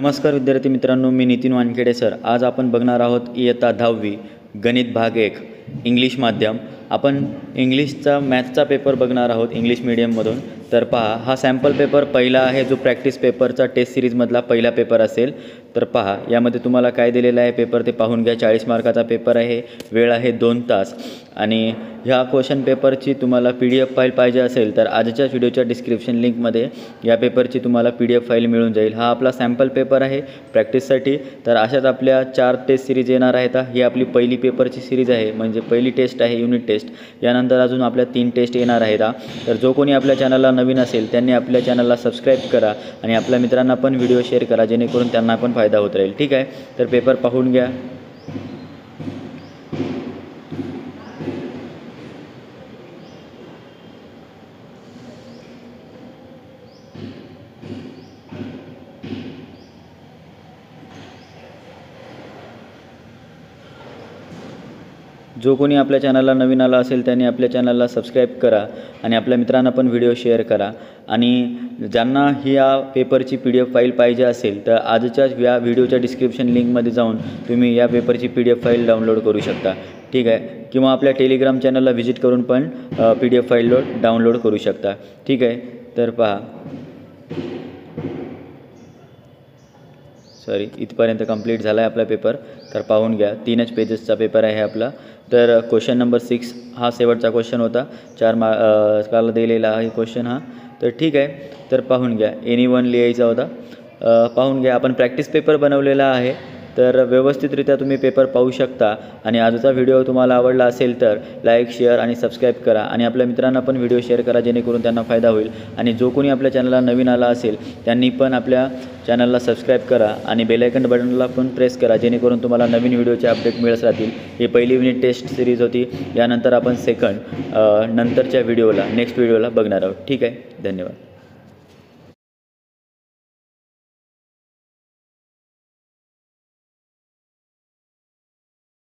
नमस्कार विद्यार्थी मित्रांनो, मी नितीन वानखेडे सर। आज आपण बघणार आहोत इयत्ता 10वी गणित भाग 1 इंग्लिश माध्यम। आपण इंग्लिशचा मॅथचा पेपर बघणार आहोत इंग्लिश मीडियममधून। तर पहा, हा सॅम्पल पेपर पहिला आहे जो प्रॅक्टिस पेपरचा टेस्ट सीरीजमधला पहिला पेपर असेल। तर पहा, यामध्ये तुम्हाला काय दिलेलं आहे पेपर ते पाहून घ्या। 40 मार्काचा पेपर आहे, वेळ आहे 2 तास। आणि ह्या क्वेश्चन पेपरची तुम्हाला PDF फाईल पाहिजे असेल तर आजच्या व्हिडिओच्या डिस्क्रिप्शन लिंकमध्ये या पेपरची तुम्हाला PDF फाईल मिळून जाईल। हा आपला सॅम्पल पेपर आहे प्रॅक्टिससाठी। तर अशाच आपल्या 4 टेस्ट सीरीज येणार आहेत। ही आपली पहिली पेपरची सीरीज आहे, म्हणजे पहिली टेस्ट आहे युनिट टेस्ट। यानंतर अजून आपल्या 3 टेस्ट येणार आहेत। तर जो कोणी आपल्या चॅनलला नवीन असेल त्यांनी आपल्या चॅनलला सबस्क्राईब करा आणि आपल्या मित्रांना पण व्हिडिओ शेअर करा, जेणेकरून त्यांना पण फायदा होत राहील। ठीक आहे, तर पेपर पाहून घ्या। जो कोणी आपल्या चॅनलला नवीन आला असेल त्यांनी आपल्या चॅनलला सबस्क्राईब करा आणि आपल्या मित्रांना पण व्हिडिओ शेअर करा। आणि ज्यांना ही या पेपरची PDF फाईल पाहिजे असेल तर आजच्याच या व्हिडिओच्या डिस्क्रिप्शन लिंकमध्ये जाऊन तुम्ही या पेपरची PDF फाईल डाउनलोड करू शकता। ठीक आहे, किंवा आपल्या टेलिग्राम चॅनलला व्हिजिट करून पण PDF फाईल डाउनलोड करू शकता। ठीक आहे, तर पहा, सॉरी, इथपर्यंत कंप्लीट झाला आहे आपला पेपर। तर पाहून घ्या, 3च पेजेसचा पेपर आहे आपला। तर क्वेश्चन नंबर 6 हा शेवटचा क्वेश्चन होता। 4 मार्काला दिलेला आहे क्वेश्चन हा। तर ठीक आहे, तर पाहून घ्या, एनीवन लिहायचा होता। पाहून घ्या, आपण प्रॅक्टिस पेपर बनवलेला आहे, तर व्यवस्थितरित्या तुम्ही पेपर पाहू शकता। आणि आजचा व्हिडिओ तुम्हाला आवडला असेल तर लाईक, शेअर आणि सबस्क्राईब करा आणि आपल्या मित्रांना पण व्हिडिओ शेअर करा, जेणेकरून त्यांना फायदा होईल। आणि जो कोणी आपल्या चॅनलला नवीन आला असेल त्यांनी पण आपल्या चॅनलला सबस्क्राईब करा आणि बेल आयकन बटनला पण प्रेस करा, जेणेकरून तुम्हाला नवीन व्हिडिओचे अपडेट मिळत राहतील। ही पहिली युनिट टेस्ट सिरीज होती, यानंतर आपण सेकंड नंतरच्या व्हिडिओला नेक्स्ट व्हिडिओला बघणार आहोत। ठीक आहे, धन्यवाद।